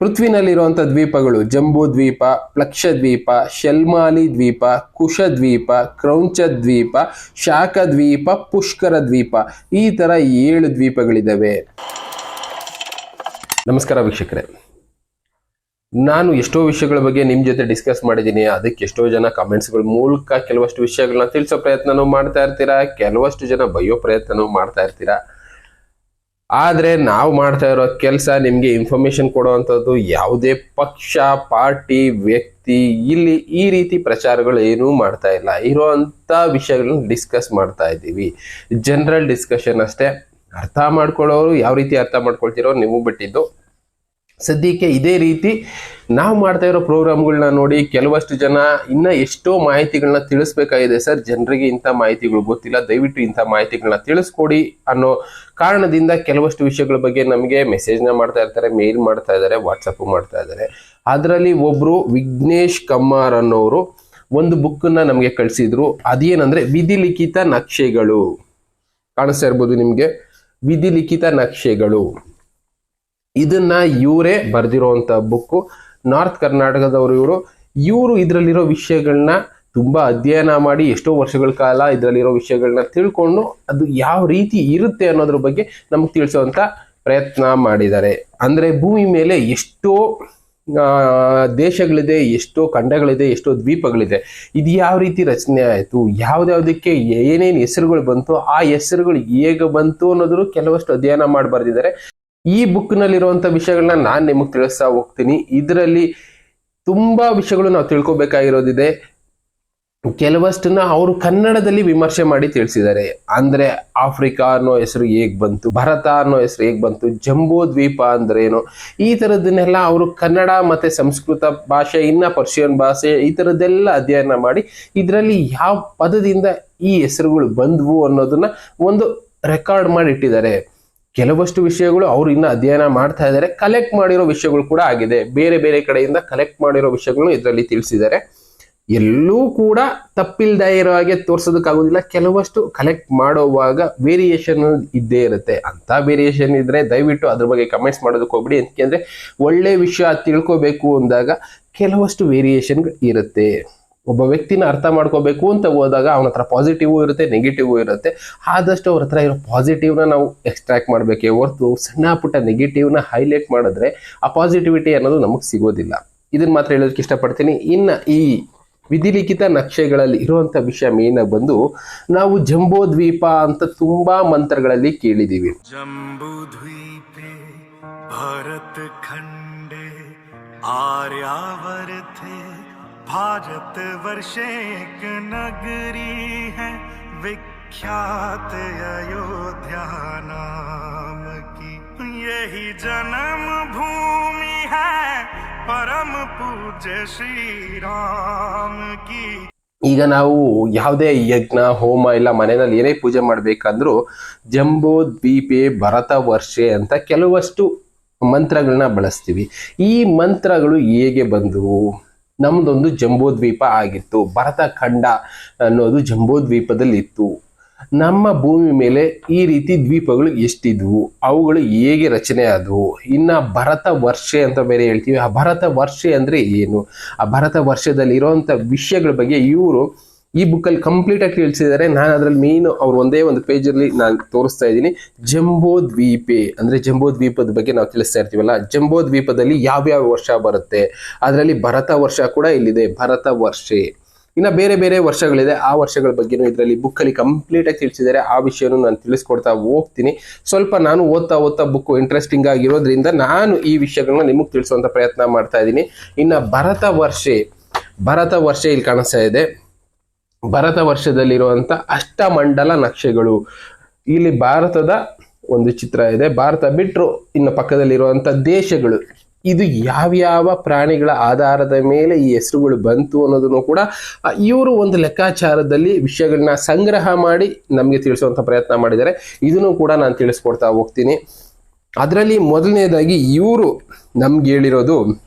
ಪೃಥ್ವಿನಲ್ಲಿರುವಂಥ ದ್ವೀಪಗಳು ಜಂಬೂ ದ್ವೀಪ, ಪ್ಲಕ್ಷದ್ವೀಪ, ಶೆಲ್ಮಾಲಿ ದ್ವೀಪ, ಕುಶ ದ್ವೀಪ, ಕ್ರೌಂಚ ದ್ವೀಪ, ಶಾಖ ದ್ವೀಪ, ಪುಷ್ಕರ ದ್ವೀಪ, ಈ ತರ 7 ದ್ವೀಪಗಳಿದ್ದಾವೆ. ನಮಸ್ಕಾರ ವೀಕ್ಷಕರೇ, ನಾನು ಎಷ್ಟೋ ವಿಷಯಗಳ ಬಗ್ಗೆ ನಿಮ್ಮ ಜೊತೆ ಡಿಸ್ಕಸ್ ಮಾಡಿದ್ದೀನಿ. ಅದಕ್ಕೆ ಎಷ್ಟೋ ಜನ ಕಮೆಂಟ್ಸ್ಗಳ ಮೂಲಕ ಕೆಲವಷ್ಟು ವಿಷಯಗಳನ್ನ ತಿಳಿಸೋ ಪ್ರಯತ್ನನೂ ಮಾಡ್ತಾ ಇರ್ತೀರಾ, ಕೆಲವಷ್ಟು ಜನ ಬಯ್ಯೋ ಪ್ರಯತ್ನನೂ ಮಾಡ್ತಾ ಇರ್ತೀರಾ. ಆದರೆ ನಾವು ಮಾಡ್ತಾ ಇರೋ ಕೆಲಸ ನಿಮಗೆ ಇನ್ಫಾರ್ಮೇಶನ್ ಕೊಡುವಂಥದ್ದು. ಯಾವುದೇ ಪಕ್ಷ, ಪಾರ್ಟಿ, ವ್ಯಕ್ತಿ ಇಲ್ಲಿ ಈ ರೀತಿ ಪ್ರಚಾರಗಳು ಏನೂ ಮಾಡ್ತಾ ಇಲ್ಲ. ಇರೋವಂಥ ವಿಷಯಗಳನ್ನ ಡಿಸ್ಕಸ್ ಮಾಡ್ತಾ ಇದ್ದೀವಿ. ಜನರಲ್ ಡಿಸ್ಕಷನ್ ಅಷ್ಟೇ. ಅರ್ಥ ಮಾಡ್ಕೊಳ್ಳೋರು ಯಾವ ರೀತಿ ಅರ್ಥ ಮಾಡ್ಕೊಳ್ತಿರೋ ನೀವು ಬಿಟ್ಟಿದ್ದು. ಸದ್ಯಕ್ಕೆ ಇದೇ ರೀತಿ ನಾವು ಮಾಡ್ತಾ ಇರೋ ಪ್ರೋಗ್ರಾಮ್ಗಳನ್ನ ನೋಡಿ ಕೆಲವಷ್ಟು ಜನ ಇನ್ನ ಎಷ್ಟೋ ಮಾಹಿತಿಗಳನ್ನ ತಿಳಿಸ್ಬೇಕಾಗಿದೆ. ಸರ್, ಜನರಿಗೆ ಇಂಥ ಮಾಹಿತಿಗಳು ಗೊತ್ತಿಲ್ಲ, ದಯವಿಟ್ಟು ಇಂಥ ಮಾಹಿತಿಗಳನ್ನ ತಿಳಿಸ್ಕೊಡಿ ಅನ್ನೋ ಕಾರಣದಿಂದ ಕೆಲವಷ್ಟು ವಿಷಯಗಳ ಬಗ್ಗೆ ನಮಗೆ ಮೆಸೇಜ್ನ ಮಾಡ್ತಾ ಇರ್ತಾರೆ, ಮೇಲ್ ಮಾಡ್ತಾ ಇದ್ದಾರೆ, ವಾಟ್ಸಪ್ ಮಾಡ್ತಾ ಇದ್ದಾರೆ. ಅದರಲ್ಲಿ ಒಬ್ರು ವಿಘ್ನೇಶ್ ಕಮ್ಮಾರ್ ಅನ್ನೋರು ಒಂದು ಬುಕ್ಕನ್ನ ನಮಗೆ ಕಳಿಸಿದ್ರು. ಅದೇನಂದ್ರೆ ವಿಧಿಲಿಖಿತ ನಕ್ಷೆಗಳು. ಕಾಣಿಸ್ತಾ ಇರ್ಬೋದು ನಿಮ್ಗೆ, ವಿಧಿಲಿಖಿತ ನಕ್ಷೆಗಳು. ಇದನ್ನ ಇವರೇ ಬರೆದಿರುವಂತ ಬುಕ್ಕು. ನಾರ್ತ್ ಕರ್ನಾಟಕದವರು ಇವರು ಇದರಲ್ಲಿರೋ ವಿಷಯಗಳನ್ನ ತುಂಬಾ ಅಧ್ಯಯನ ಮಾಡಿ ಎಷ್ಟೋ ವರ್ಷಗಳ ಕಾಲ ಇದರಲ್ಲಿರೋ ವಿಷಯಗಳನ್ನ ತಿಳ್ಕೊಂಡು ಅದು ಯಾವ ರೀತಿ ಇರುತ್ತೆ ಅನ್ನೋದ್ರ ಬಗ್ಗೆ ನಮ್ಗೆ ತಿಳಿಸುವಂತ ಪ್ರಯತ್ನ ಮಾಡಿದ್ದಾರೆ. ಅಂದ್ರೆ ಭೂಮಿ ಮೇಲೆ ಎಷ್ಟೋ ದೇಶಗಳಿದೆ, ಎಷ್ಟೋ ಖಂಡಗಳಿದೆ, ಎಷ್ಟೋ ದ್ವೀಪಗಳಿದೆ. ಇದು ಯಾವ ರೀತಿ ರಚನೆ ಆಯಿತು, ಯಾವ್ದಾವ್ದಕ್ಕೆ ಏನೇನು ಹೆಸರುಗಳು ಬಂತು, ಆ ಹೆಸರುಗಳು ಹೇಗೆ ಬಂತು ಅನ್ನೋದ್ರು ಕೆಲವಷ್ಟು ಅಧ್ಯಯನ ಮಾಡಿ ಬರೆದಿದ್ದಾರೆ. ಈ ಬುಕ್ ನಲ್ಲಿರುವಂತ ವಿಷಯಗಳನ್ನ ನಾನು ನಿಮಗೆ ತಿಳಿಸ್ತಾ ಹೋಗ್ತೀನಿ. ಇದರಲ್ಲಿ ತುಂಬಾ ವಿಷಯಗಳು ನಾವು ತಿಳ್ಕೊಬೇಕಾಗಿರೋದಿದೆ. ಕೆಲವಷ್ಟನ್ನ ಅವರು ಕನ್ನಡದಲ್ಲಿ ವಿಮರ್ಶೆ ಮಾಡಿ ತಿಳಿಸಿದ್ದಾರೆ. ಅಂದ್ರೆ ಆಫ್ರಿಕಾ ಅನ್ನೋ ಹೆಸರು ಹೇಗ್ ಬಂತು, ಭಾರತ ಅನ್ನೋ ಹೆಸರು ಹೇಗ್ ಬಂತು, ಜಂಬೂ ದ್ವೀಪ ಅಂದ್ರೆ ಏನು, ಈ ತರದನ್ನೆಲ್ಲ ಅವರು ಕನ್ನಡ ಮತ್ತೆ ಸಂಸ್ಕೃತ ಭಾಷೆ, ಇನ್ನ ಪರ್ಷಿಯನ್ ಭಾಷೆ, ಈ ತರದ್ದೆಲ್ಲ ಅಧ್ಯಯನ ಮಾಡಿ ಇದರಲ್ಲಿ ಯಾವ ಪದದಿಂದ ಈ ಹೆಸರುಗಳು ಬಂದ್ವು ಅನ್ನೋದನ್ನ ಒಂದು ರೆಕಾರ್ಡ್ ಮಾಡಿ ಇಟ್ಟಿದ್ದಾರೆ. ಕೆಲವಷ್ಟು ವಿಷಯಗಳು ಅವರು ಇನ್ನ ಅಧ್ಯಯನ ಮಾಡ್ತಾ ಇದ್ದಾರೆ. ಕಲೆಕ್ಟ್ ಮಾಡಿರೋ ವಿಷಯಗಳು ಕೂಡ ಆಗಿದೆ. ಬೇರೆ ಬೇರೆ ಕಡೆಯಿಂದ ಕಲೆಕ್ಟ್ ಮಾಡಿರೋ ವಿಷಯಗಳನ್ನು ಇದರಲ್ಲಿ ತಿಳಿಸಿದ್ದಾರೆ. ಎಲ್ಲೂ ಕೂಡ ತಪ್ಪಿಲ್ದೇ ಇರೋ ಹಾಗೆ ತೋರ್ಸೋದಕ್ಕಾಗೋದಿಲ್ಲ. ಕೆಲವಷ್ಟು ಕಲೆಕ್ಟ್ ಮಾಡೋವಾಗ ವೇರಿಯೇಷನ್ ಇದ್ದೇ ಇರುತ್ತೆ. ಅಂತ ವೇರಿಯೇಷನ್ ಇದ್ರೆ ದಯವಿಟ್ಟು ಅದ್ರ ಬಗ್ಗೆ ಕಮೆಂಟ್ಸ್ ಮಾಡೋದಕ್ಕೆ ಹೋಗ್ಬಿಡಿ. ಯಾಕೆಂದ್ರೆ ಒಳ್ಳೆ ವಿಷಯ ತಿಳ್ಕೋಬೇಕು ಅಂದಾಗ ಕೆಲವಷ್ಟು ವೇರಿಯೇಷನ್ ಇರುತ್ತೆ. ಒಬ್ಬ ವ್ಯಕ್ತಿನ ಅರ್ಥ ಮಾಡ್ಕೋಬೇಕು ಅಂತ ಹೋದಾಗ ಅವನ ಹತ್ರ ಪಾಸಿಟಿವ್ ಇರುತ್ತೆ, ನೆಗೆಟಿವ್ ಇರುತ್ತೆ. ಆದಷ್ಟು ಅವ್ರ ಹತ್ರ ಇರೋ ಪಾಸಿಟಿವ್ನ ನಾವು ಎಕ್ಸ್ಟ್ರಾಕ್ಟ್ ಮಾಡಬೇಕೇ ಹೊರತು ಸಣ್ಣ ಪುಟ್ಟ ನೆಗೆಟಿವ್ನ ಹೈಲೈಟ್ ಮಾಡಿದ್ರೆ ಆ ಪಾಸಿಟಿವಿಟಿ ಅನ್ನೋದು ನಮಗೆ ಸಿಗೋದಿಲ್ಲ. ಇದನ್ನ ಮಾತ್ರ ಹೇಳೋದಕ್ಕೆ ಇಷ್ಟಪಡ್ತೀನಿ. ಇನ್ನು ಈ ವಿಧಿಲಿಖಿತ ನಕ್ಷೆಗಳಲ್ಲಿ ಇರುವಂತ ವಿಷಯ ಮೇನ್ ಬಂದು, ನಾವು ಜಂಬೂ ದ್ವೀಪ ಅಂತ ತುಂಬಾ ಮಂತ್ರಗಳಲ್ಲಿ ಕೇಳಿದೀವಿ. ಜಂಬೂ ದ್ವೀಪೆ ಭಾರತ ಖಂಡೇ ಆರ್ಯಾವರ್ತೆ भारत वर्ष एक नगरी है विख्यात अयोध्या नाम की यही जन्म भूमि है परम पूज्य श्री राम की. ಈಗ ನಾವು ಯಾವುದೇ ಯಜ್ಞ ಹೋಮ ಇಲ್ಲ ಮನೆಯಲ್ಲಿ ಏನೇ ಪೂಜೆ ಮಾಡ್ಬೇಕಂದ್ರೂ ಜಂಬೂ ದ್ವೀಪೆ ಭರತ ವರ್ಷೆ ಅಂತ ಕೆಲವಷ್ಟು ಮಂತ್ರಗಳನ್ನ ಬಳಸ್ತೀವಿ. ಈ ಮಂತ್ರಗಳು ಹೇಗೆ ಬಂದವು? ನಮ್ದೊಂದು ಜಂಬೂ ದ್ವೀಪ ಆಗಿತ್ತು. ಭರತ ಖಂಡ ಅನ್ನೋದು ಜಂಬೂ ದ್ವೀಪದಲ್ಲಿ ಇತ್ತು. ನಮ್ಮ ಭೂಮಿ ಮೇಲೆ ಈ ರೀತಿ ದ್ವೀಪಗಳು ಎಷ್ಟಿದ್ವು, ಅವುಗಳು ಹೇಗೆ ರಚನೆ ಆದವು, ಇನ್ನ ಭರತ ವರ್ಷೆ ಅಂತ ಬೇರೆ ಹೇಳ್ತೀವಿ. ಆ ಭರತ ವರ್ಷೆ ಅಂದ್ರೆ ಏನು, ಆ ಭರತ ವರ್ಷದಲ್ಲಿ ಇರುವಂತ ವಿಷಯಗಳ ಬಗ್ಗೆ ಇವರು ಈ ಬುಕ್ಕಲ್ಲಿ ಕಂಪ್ಲೀಟ್ ಆಗಿ ತಿಳಿಸಿದ್ದಾರೆ. ನಾನು ಅದ್ರಲ್ಲಿ ಮೇನ್ ಅವ್ರು ಒಂದೇ ಒಂದು ಪೇಜಲ್ಲಿ ನಾನು ತೋರಿಸ್ತಾ ಇದ್ದೀನಿ. ಜಂಬೂ ದ್ವೀಪೆ ಅಂದ್ರೆ ಜಂಬೂ ದ್ವೀಪದ ಬಗ್ಗೆ ನಾವು ತಿಳಿಸ್ತಾ ಇರ್ತೀವಲ್ಲ, ಜಂಬೂ ದ್ವೀಪದಲ್ಲಿ ಯಾವ್ಯಾವ ವರ್ಷ ಬರುತ್ತೆ, ಅದರಲ್ಲಿ ಭರತ ವರ್ಷ ಕೂಡ ಇಲ್ಲಿದೆ, ಭರತ ವರ್ಷೆ. ಇನ್ನು ಬೇರೆ ಬೇರೆ ವರ್ಷಗಳಿದೆ, ಆ ವರ್ಷಗಳ ಬಗ್ಗೆನೂ ಇದರಲ್ಲಿ ಬುಕ್ಕಲ್ಲಿ ಕಂಪ್ಲೀಟ್ ಆಗಿ ತಿಳಿಸಿದ್ದಾರೆ. ಆ ವಿಷಯನೂ ನಾನು ತಿಳಿಸ್ಕೊಡ್ತಾ ಹೋಗ್ತೀನಿ. ಸ್ವಲ್ಪ ನಾನು ಓದ್ತಾ ಬುಕ್ ಇಂಟ್ರೆಸ್ಟಿಂಗ್ ಆಗಿರೋದ್ರಿಂದ ನಾನು ಈ ವಿಷಯಗಳನ್ನ ನಿಮಗೆ ತಿಳಿಸುವಂತ ಪ್ರಯತ್ನ ಮಾಡ್ತಾ ಇದ್ದೀನಿ. ಇನ್ನು ಭರತ ವರ್ಷೆ ಇಲ್ಲಿ ಕಾಣಿಸ್ತಾ ಇದೆ. ಭರತ ವರ್ಷದಲ್ಲಿರುವಂತ ಅಷ್ಟಮಂಡಲ ನಕ್ಷೆಗಳು. ಇಲ್ಲಿ ಭಾರತದ ಒಂದು ಚಿತ್ರ ಇದೆ. ಭಾರತ ಬಿಟ್ಟರು ಇನ್ನು ಪಕ್ಕದಲ್ಲಿರುವಂತ ದೇಶಗಳು, ಇದು ಯಾವ್ಯಾವ ಪ್ರಾಣಿಗಳ ಆಧಾರದ ಮೇಲೆ ಈ ಹೆಸರುಗಳು ಬಂತು ಅನ್ನೋದನ್ನು ಕೂಡ ಇವರು ಒಂದು ಲೆಕ್ಕಾಚಾರದಲ್ಲಿ ವಿಷಯಗಳನ್ನ ಸಂಗ್ರಹ ಮಾಡಿ ನಮಗೆ ತಿಳಿಸುವಂತ ಪ್ರಯತ್ನ ಮಾಡಿದ್ದಾರೆ. ಇದನ್ನು ಕೂಡ ನಾನು ತಿಳಿಸ್ಕೊಡ್ತಾ ಹೋಗ್ತೀನಿ. ಅದರಲ್ಲಿ ಮೊದಲನೇದಾಗಿ ಇವರು ನಮ್ಗೆ ಹೇಳಿರೋದು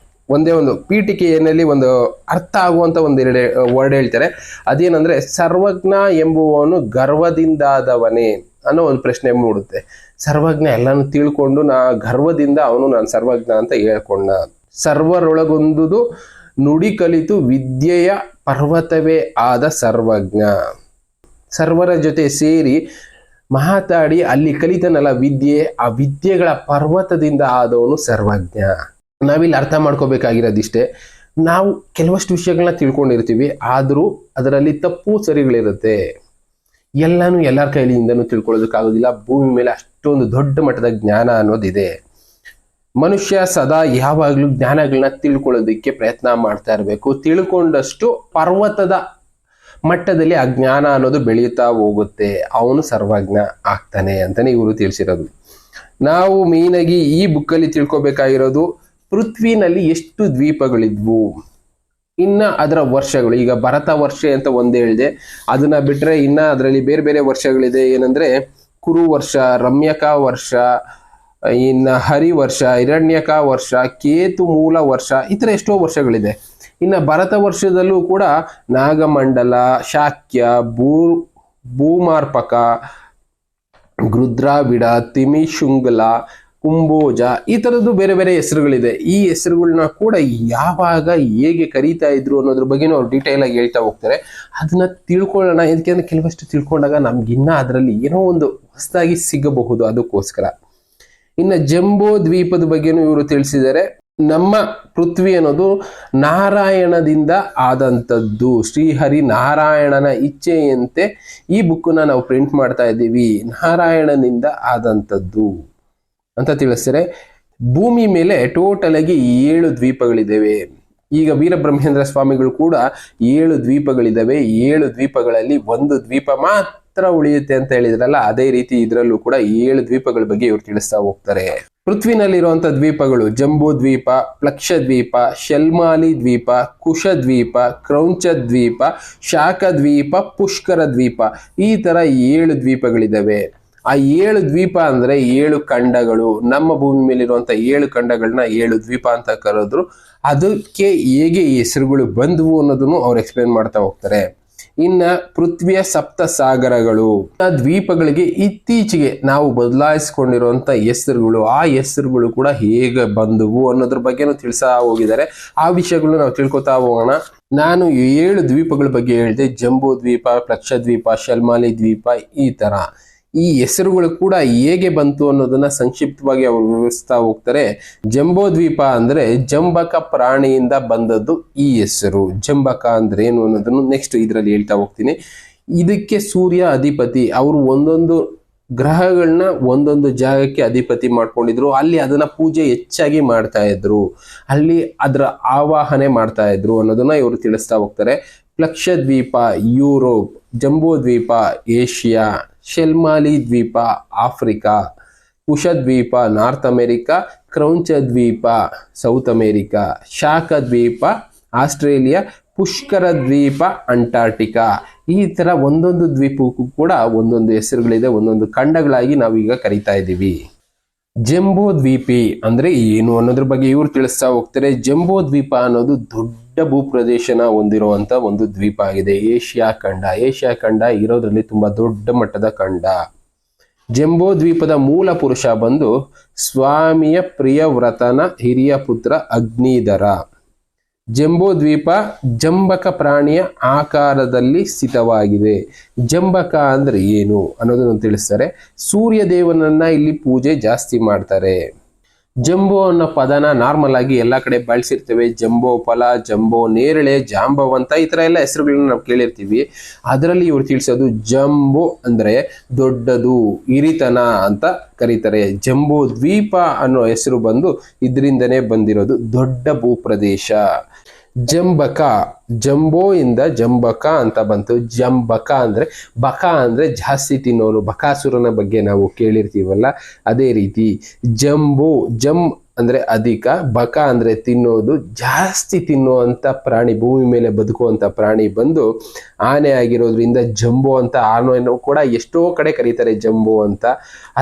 ಒಂದೇ ಒಂದು ಪೀಠಿಕೆಯಲ್ಲಿ ಒಂದು ಅರ್ಥ ಆಗುವಂತ ಒಂದೆರಡು ವರ್ಡ್ ಹೇಳ್ತಾರೆ. ಅದೇನಂದ್ರೆ ಸರ್ವಜ್ಞ ಎಂಬುವವನು ಗರ್ವದಿಂದಾದವನೇ ಅನ್ನೋ ಒಂದು ಪ್ರಶ್ನೆ ಮೂಡುತ್ತೆ. ಸರ್ವಜ್ಞ ಎಲ್ಲಾನು ತಿಳ್ಕೊಂಡು ಗರ್ವದಿಂದ ಅವನು ನಾನು ಸರ್ವಜ್ಞ ಅಂತ ಹೇಳ್ಕೊಂಡ. ಸರ್ವರೊಳಗೊಂದುದು ನುಡಿ ಕಲಿತು ವಿದ್ಯೆಯ ಪರ್ವತವೇ ಆದ ಸರ್ವಜ್ಞ. ಸರ್ವರ ಜೊತೆ ಸೇರಿ ಮಾತಾಡಿ ಅಲ್ಲಿ ಕಲಿತನಲ್ಲ ವಿದ್ಯೆ, ಆ ವಿದ್ಯೆಗಳ ಪರ್ವತದಿಂದ ಆದವನು ಸರ್ವಜ್ಞ. ನಾವಿಲ್ಲಿ ಅರ್ಥ ಮಾಡ್ಕೋಬೇಕಾಗಿರೋದಿಷ್ಟೇ, ನಾವು ಕೆಲವಷ್ಟು ವಿಷಯಗಳನ್ನ ತಿಳ್ಕೊಂಡಿರ್ತೀವಿ, ಆದರೂ ಅದರಲ್ಲಿ ತಪ್ಪು ಸರಿಗಳಿರುತ್ತೆ. ಎಲ್ಲನೂ ಎಲ್ಲರ ಕೈಲಿಂದನೂ ತಿಳ್ಕೊಳ್ಳೋದಕ್ಕಾಗೋದಿಲ್ಲ. ಭೂಮಿ ಮೇಲೆ ಅಷ್ಟೊಂದು ದೊಡ್ಡ ಮಟ್ಟದ ಜ್ಞಾನ ಅನ್ನೋದಿದೆ. ಮನುಷ್ಯ ಸದಾ ಯಾವಾಗಲೂ ಜ್ಞಾನಗಳನ್ನ ತಿಳ್ಕೊಳ್ಳೋದಕ್ಕೆ ಪ್ರಯತ್ನ ಮಾಡ್ತಾ ಇರಬೇಕು. ತಿಳ್ಕೊಂಡಷ್ಟು ಪರ್ವತದ ಮಟ್ಟದಲ್ಲಿ ಆ ಜ್ಞಾನ ಅನ್ನೋದು ಬೆಳೀತಾ ಹೋಗುತ್ತೆ, ಅವನು ಸರ್ವಜ್ಞ ಆಗ್ತಾನೆ ಅಂತಾನೆ ಇವರು ತಿಳಿಸಿರೋದು. ನಾವು ಮೇಯ್ನಾಗಿ ಈ ಬುಕ್ಕಲ್ಲಿ ತಿಳ್ಕೊಬೇಕಾಗಿರೋದು ಪೃಥ್ವಿನಲ್ಲಿ ಎಷ್ಟು ದ್ವೀಪಗಳಿದ್ವು, ಇನ್ನ ಅದರ ವರ್ಷಗಳು. ಈಗ ಭರತ ವರ್ಷ ಅಂತ ಒಂದೇ ಹೇಳಿದೆ, ಅದನ್ನ ಬಿಟ್ರೆ ಇನ್ನ ಅದರಲ್ಲಿ ಬೇರೆ ಬೇರೆ ವರ್ಷಗಳಿದೆ. ಏನಂದ್ರೆ ಕುರು ವರ್ಷ, ರಮ್ಯಕ ವರ್ಷ, ಇನ್ನ ಹರಿ ವರ್ಷ, ಹಿರಣ್ಯಕ ವರ್ಷ, ಕೇತು ಮೂಲ ವರ್ಷ, ಈ ತರ ಎಷ್ಟೋ ವರ್ಷಗಳಿದೆ. ಇನ್ನ ಭರತ ವರ್ಷದಲ್ಲೂ ಕೂಡ ನಾಗಮಂಡಲ, ಶಾಕ್ಯ, ಭೂಮಾರ್ಪಕ, ಗೃದ್ರಾವಿಡ, ತಿಮಿಶುಂಗಲ, ಕುಂಬೋಜ, ಈ ತರದ್ದು ಬೇರೆ ಬೇರೆ ಹೆಸರುಗಳಿದೆ. ಈ ಹೆಸರುಗಳನ್ನ ಕೂಡ ಯಾವಾಗ ಹೇಗೆ ಕರೀತಾ ಇದ್ರು ಅನ್ನೋದ್ರ ಬಗ್ಗೆನೂ ಅವ್ರು ಡೀಟೇಲ್ ಆಗಿ ಹೇಳ್ತಾ ಹೋಗ್ತಾರೆ. ಅದನ್ನ ತಿಳ್ಕೊಳ್ಳೋಣ, ಯಾಕೆಂದ್ರೆ ಕೆಲವಷ್ಟು ತಿಳ್ಕೊಂಡಾಗ ನಮ್ಗಿನ್ನ ಅದರಲ್ಲಿ ಏನೋ ಒಂದು ಹೊಸದಾಗಿ ಸಿಗಬಹುದು, ಅದಕ್ಕೋಸ್ಕರ. ಇನ್ನು ಜಂಬೋ ದ್ವೀಪದ ಬಗ್ಗೆನೂ ಇವರು ತಿಳಿಸಿದ್ದಾರೆ. ನಮ್ಮ ಪೃಥ್ವಿ ಅನ್ನೋದು ನಾರಾಯಣದಿಂದ ಆದಂಥದ್ದು, ಶ್ರೀಹರಿ ನಾರಾಯಣನ ಇಚ್ಛೆಯಂತೆ ಈ ಬುಕ್ಕನ್ನ ನಾವು ಪ್ರಿಂಟ್ ಮಾಡ್ತಾ ಇದ್ದೀವಿ, ನಾರಾಯಣನಿಂದ ಆದಂಥದ್ದು ಅಂತ ತಿಳಿಸ್ತಾರೆ. ಭೂಮಿ ಮೇಲೆ ಟೋಟಲ್ ಆಗಿ 7 ದ್ವೀಪಗಳಿದ್ದಾವೆ. ಈಗ ವೀರಬ್ರಹ್ಮೇಂದ್ರ ಸ್ವಾಮಿಗಳು ಕೂಡ 7 ದ್ವೀಪಗಳಿದ್ದಾವೆ. 7 ದ್ವೀಪಗಳಲ್ಲಿ ಒಂದು ದ್ವೀಪ ಮಾತ್ರ ಉಳಿಯುತ್ತೆ ಅಂತ ಹೇಳಿದ್ರಲ್ಲ, ಅದೇ ರೀತಿ ಇದರಲ್ಲೂ ಕೂಡ 7 ದ್ವೀಪಗಳ ಬಗ್ಗೆ ಇವರು ತಿಳಿಸ್ತಾ ಹೋಗ್ತಾರೆ. ಪೃಥ್ವಿನಲ್ಲಿರುವಂತಹ ದ್ವೀಪಗಳು ಜಂಬೂ ದ್ವೀಪ, ಪ್ಲಕ್ಷ ದ್ವೀಪ, ಶೆಲ್ಮಾಲಿ ದ್ವೀಪ, ಕುಶ ದ್ವೀಪ, ಕ್ರೌಂಚ ದ್ವೀಪ, ಶಾಖ ದ್ವೀಪ, ಪುಷ್ಕರ ದ್ವೀಪ, ಈ ತರ 7 ದ್ವೀಪಗಳಿದ್ದಾವೆ. ಆ 7 ದ್ವೀಪ ಅಂದ್ರೆ 7 ಖಂಡಗಳು. ನಮ್ಮ ಭೂಮಿ ಮೇಲಿರುವಂತ 7 ಖಂಡಗಳನ್ನ 7 ದ್ವೀಪ ಅಂತ ಕರೆದ್ರು. ಅದಕ್ಕೆ ಹೇಗೆ ಈ ಹೆಸರುಗಳು ಬಂದವು ಅನ್ನೋದನ್ನು ಅವ್ರು ಎಕ್ಸ್ಪ್ಲೇನ್ ಮಾಡ್ತಾ ಹೋಗ್ತಾರೆ. ಇನ್ನ ಪೃಥ್ವಿಯ ಸಪ್ತ ಸಾಗರಗಳು, ಆ ದ್ವೀಪಗಳಿಗೆ ಇತ್ತೀಚೆಗೆ ನಾವು ಬದಲಾಯಿಸಿಕೊಂಡಿರುವಂತ ಹೆಸರುಗಳು, ಆ ಹೆಸರುಗಳು ಕೂಡ ಹೇಗೆ ಬಂದವು ಅನ್ನೋದ್ರ ಬಗ್ಗೆನೂ ತಿಳಿಸ್ತಾ ಹೋಗಿದ್ದಾರೆ. ಆ ವಿಷಯಗಳು ನಾವು ತಿಳ್ಕೊತಾ ಹೋಗೋಣ. ನಾನು 7 ದ್ವೀಪಗಳ ಬಗ್ಗೆ ಹೇಳಿದೆ, ಜಂಬೂ ದ್ವೀಪ, ಪ್ಲಕ್ಷ ದ್ವೀಪ, ಶೆಲ್ಮಾಲಿ ದ್ವೀಪ, ಈ ತರ. ಈ ಹೆಸರುಗಳು ಕೂಡ ಹೇಗೆ ಬಂತು ಅನ್ನೋದನ್ನ ಸಂಕ್ಷಿಪ್ತವಾಗಿ ಅವರು ವಿವರಿಸ್ತಾ ಹೋಗ್ತಾರೆ. ಜಂಬೋ ದ್ವೀಪ ಅಂದ್ರೆ ಜಂಬಕ ಪ್ರಾಣಿಯಿಂದ ಬಂದದ್ದು ಈ ಹೆಸರು. ಜಂಬಕ ಅಂದ್ರೆ ಏನು ಅನ್ನೋದನ್ನು ನೆಕ್ಸ್ಟ್ ಇದರಲ್ಲಿ ಹೇಳ್ತಾ ಹೋಗ್ತೀನಿ. ಇದಕ್ಕೆ ಸೂರ್ಯ ಅಧಿಪತಿ. ಅವರು ಒಂದೊಂದು ಗ್ರಹಗಳನ್ನ ಒಂದೊಂದು ಜಾಗಕ್ಕೆ ಅಧಿಪತಿ ಮಾಡ್ಕೊಂಡಿದ್ರು. ಅಲ್ಲಿ ಅದನ್ನ ಪೂಜೆ ಹೆಚ್ಚಾಗಿ ಮಾಡ್ತಾ ಇದ್ರು, ಅಲ್ಲಿ ಅದರ ಆವಾಹನೆ ಮಾಡ್ತಾ ಇದ್ರು ಅನ್ನೋದನ್ನ ಇವರು ತಿಳಿಸ್ತಾ ಹೋಗ್ತಾರೆ. ಪ್ಲಕ್ಷ ದ್ವೀಪ ಯುರೋಪ್, ಜಂಬೂ ದ್ವೀಪ ಏಷ್ಯಾ, ಶೆಲ್ಮಾಲಿ ದ್ವೀಪ ಆಫ್ರಿಕಾ, ಕುಶ ದ್ವೀಪ ನಾರ್ತ್ ಅಮೆರಿಕಾ, ಕ್ರೌಂಚ ದ್ವೀಪ ಸೌತ್ ಅಮೆರಿಕಾ, ಶಾಖ ದ್ವೀಪ ಆಸ್ಟ್ರೇಲಿಯಾ, ಪುಷ್ಕರ ದ್ವೀಪ ಅಂಟಾರ್ಟಿಕಾ. ಈ ತರ ಒಂದೊಂದು ದ್ವೀಪಕ್ಕೂ ಕೂಡ ಒಂದೊಂದು ಹೆಸರುಗಳಿದೆ, ಒಂದೊಂದು ಖಂಡಗಳಾಗಿ ನಾವೀಗ ಕರಿತಾ ಇದ್ದೀವಿ. ಜಂಬೋ ದ್ವೀಪಿ ಅಂದ್ರೆ ಏನು ಅನ್ನೋದ್ರ ಬಗ್ಗೆ ಇವರು ತಿಳಿಸ್ತಾ ಹೋಗ್ತಾರೆ. ಜಂಬೋ ದ್ವೀಪ ಅನ್ನೋದು ದೊಡ್ಡ ಭೂಪ್ರದೇಶನ ಹೊಂದಿರುವಂತ ಒಂದು ದ್ವೀಪ ಆಗಿದೆ. ಏಷ್ಯಾ ಖಂಡ ಇರೋದ್ರಲ್ಲಿ ತುಂಬಾ ದೊಡ್ಡ ಮಟ್ಟದ ಖಂಡ. ಜಂಬೋ ದ್ವೀಪದ ಮೂಲ ಪುರುಷ ಬಂದು ಸ್ವಾಮಿಯ ಪ್ರಿಯವ್ರತನ ಹಿರಿಯ ಪುತ್ರ ಅಗ್ನಿಧರ. ಜಂಬೋ ದ್ವೀಪ ಜಂಬಕ ಪ್ರಾಣಿಯ ಆಕಾರದಲ್ಲಿ ಸ್ಥಿತವಾಗಿದೆ. ಜಂಬಕ ಅಂದ್ರೆ ಏನು ಅನ್ನೋದನ್ನು ತಿಳಿಸ್ತಾರೆ. ಸೂರ್ಯ ದೇವನನ್ನ ಇಲ್ಲಿ ಪೂಜೆ ಜಾಸ್ತಿ ಮಾಡ್ತಾರೆ. ಜಂಬೋ ಅನ್ನೋ ಪದನ ನಾರ್ಮಲ್ ಆಗಿ ಎಲ್ಲಾ ಕಡೆ ಬಳಸಿರ್ತೇವೆ. ಜಂಬೋ ಫಲ, ಜಂಬೋ ನೇರಳೆ, ಜಾಂಬವಂತ, ಈ ತರ ಎಲ್ಲ ಹೆಸರುಗಳನ್ನ ನಾವು ಕೇಳಿರ್ತೀವಿ. ಅದರಲ್ಲಿ ಇವ್ರು ತಿಳಿಸೋದು ಜಂಬೋ ಅಂದ್ರೆ ದೊಡ್ಡದು, ಹಿರಿತನ ಅಂತ ಕರೀತಾರೆ. ಜಂಬೋ ದ್ವೀಪ ಅನ್ನೋ ಹೆಸರು ಬಂದು ಇದರಿಂದನೇ ಬಂದಿರೋದು, ದೊಡ್ಡ ಭೂಪ್ರದೇಶ. ಜಂಬಕ, ಜಂಬೋ ಇಂದ ಜಂಬಕ ಅಂತ ಬಂತು. ಜಂಬಕ ಅಂದ್ರೆ ಬಕ ಅಂದ್ರೆ ಜಾಸ್ತಿ ತಿನ್ನೋನು, ಬಕಾಸುರನ ಬಗ್ಗೆ ನಾವು ಕೇಳಿರ್ತೀವಲ್ಲ, ಅದೇ ರೀತಿ ಜಂಬೋ, ಜಂ ಅಂದ್ರೆ ಅಧಿಕ, ಬಕ ಅಂದ್ರೆ ತಿನ್ನೋದು, ಜಾಸ್ತಿ ತಿನ್ನುವಂತ ಪ್ರಾಣಿ, ಭೂಮಿ ಮೇಲೆ ಬದುಕುವಂತ ಪ್ರಾಣಿ ಬಂದು ಆನೆ ಆಗಿರೋದ್ರಿಂದ ಜಂಬೋ ಅಂತ. ಆನೆಯನ್ನು ಕೂಡ ಎಷ್ಟೋ ಕಡೆ ಕರೀತಾರೆ ಜಂಬೋ ಅಂತ.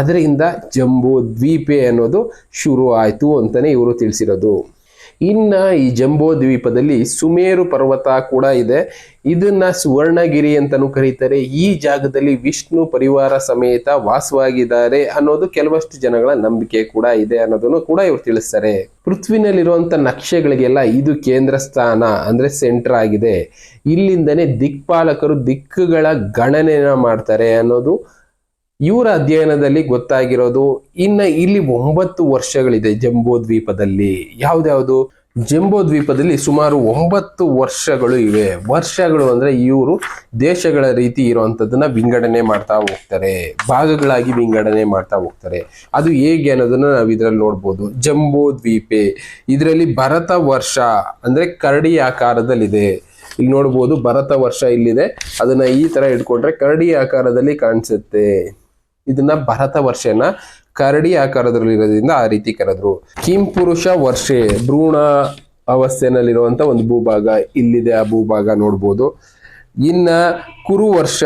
ಅದರಿಂದ ಜಂಬೋ ದ್ವೀಪೆ ಅನ್ನೋದು ಶುರು ಆಯ್ತು ಅಂತಾನೆ ಇವರು ತಿಳಿಸಿರೋದು. ಇನ್ನ ಈ ಜಂಬೋ ದ್ವೀಪದಲ್ಲಿ ಸುಮೇರು ಪರ್ವತ ಕೂಡ ಇದೆ. ಇದನ್ನ ಸುವರ್ಣಗಿರಿ ಅಂತಾನೂ ಕರೀತಾರೆ. ಈ ಜಾಗದಲ್ಲಿ ವಿಷ್ಣು ಪರಿವಾರ ಸಮೇತ ವಾಸವಾಗಿದ್ದಾರೆ ಅನ್ನೋದು ಕೆಲವಷ್ಟು ಜನಗಳ ನಂಬಿಕೆ ಕೂಡ ಇದೆ ಅನ್ನೋದನ್ನು ಕೂಡ ಇವ್ರು ತಿಳಿಸ್ತಾರೆ. ಪೃಥ್ವಿನಲ್ಲಿರುವಂತ ನಕ್ಷೆಗಳಿಗೆಲ್ಲ ಇದು ಕೇಂದ್ರ ಸ್ಥಾನ ಅಂದ್ರೆ ಸೆಂಟರ್ ಆಗಿದೆ. ಇಲ್ಲಿಂದನೇ ದಿಕ್ಪಾಲಕರು ದಿಕ್ಕುಗಳ ಗಣನೆಯನ್ನ ಮಾಡ್ತಾರೆ ಅನ್ನೋದು ಇವರ ಅಧ್ಯಯನದಲ್ಲಿ ಗೊತ್ತಾಗಿರೋದು. ಇನ್ನ ಇಲ್ಲಿ 9 ವರ್ಷಗಳಿದೆ ಜಂಬೋ ದ್ವೀಪದಲ್ಲಿ. ಯಾವ್ದ್ಯಾವ್ದು? ಜಂಬೋ ದ್ವೀಪದಲ್ಲಿ ಸುಮಾರು 9 ವರ್ಷಗಳು ಇವೆ. ವರ್ಷಗಳು ಅಂದ್ರೆ ಇವರು ದೇಶಗಳ ರೀತಿ ಇರುವಂತದನ್ನ ವಿಂಗಡಣೆ ಮಾಡ್ತಾ ಹೋಗ್ತಾರೆ, ಭಾಗಗಳಾಗಿ ವಿಂಗಡಣೆ ಮಾಡ್ತಾ ಹೋಗ್ತಾರೆ. ಅದು ಹೇಗೆ ಅನ್ನೋದನ್ನ ನಾವು ಇದ್ರಲ್ಲಿ ನೋಡ್ಬೋದು. ಜಂಬೋ ದ್ವೀಪೆ ಇದರಲ್ಲಿ ಭರತ ವರ್ಷ ಅಂದ್ರೆ ಕರಡಿ ಆಕಾರದಲ್ಲಿದೆ. ಇಲ್ಲಿ ನೋಡ್ಬೋದು ಭರತ ವರ್ಷ ಇಲ್ಲಿದೆ. ಅದನ್ನ ಈ ತರ ಇಟ್ಕೊಂಡ್ರೆ ಕರಡಿ ಆಕಾರದಲ್ಲಿ ಕಾಣಿಸುತ್ತೆ. ಇದನ್ನ ಭರತ ವರ್ಷನ ಕರಡಿ ಆಕಾರದಲ್ಲಿ ಇರೋದ್ರಿಂದ ಆ ರೀತಿ ಕರೆದ್ರು. ಕಿಂಪುರುಷ ವರ್ಷೆ ಭ್ರೂಣ ಅವಸ್ಥೆನಲ್ಲಿರುವಂತ ಒಂದು ಭೂಭಾಗ ಇಲ್ಲಿದೆ. ಆ ಭೂಭಾಗ ನೋಡ್ಬೋದು. ಇನ್ನ ಕುರು ವರ್ಷ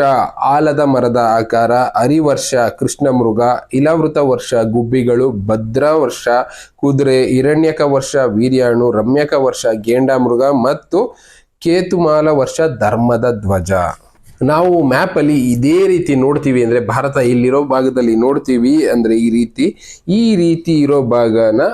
ಆಲದ ಮರದ ಆಕಾರ, ಹರಿವರ್ಷ ಕೃಷ್ಣ ಮೃಗ, ಇಲಾವೃತ ವರ್ಷ ಗುಬ್ಬಿಗಳು, ಭದ್ರ ವರ್ಷ ಕುದುರೆ, ಹಿರಣ್ಯಕ ವರ್ಷ ವೀರ್ಯಾಣು, ರಮ್ಯಕ ವರ್ಷ ಗೇಂಡ ಮೃಗ ಮತ್ತು ಕೇತುಮಾಲ ವರ್ಷ ಧರ್ಮದ ಧ್ವಜ. ನಾವು ಮ್ಯಾಪ್ ಅಲ್ಲಿ ಇದೇ ರೀತಿ ನೋಡ್ತೀವಿ ಅಂದ್ರೆ ಭಾರತ ಇಲ್ಲಿರೋ ಭಾಗದಲ್ಲಿ ನೋಡ್ತೀವಿ ಅಂದ್ರೆ ಈ ರೀತಿ ಇರೋ ಭಾಗನ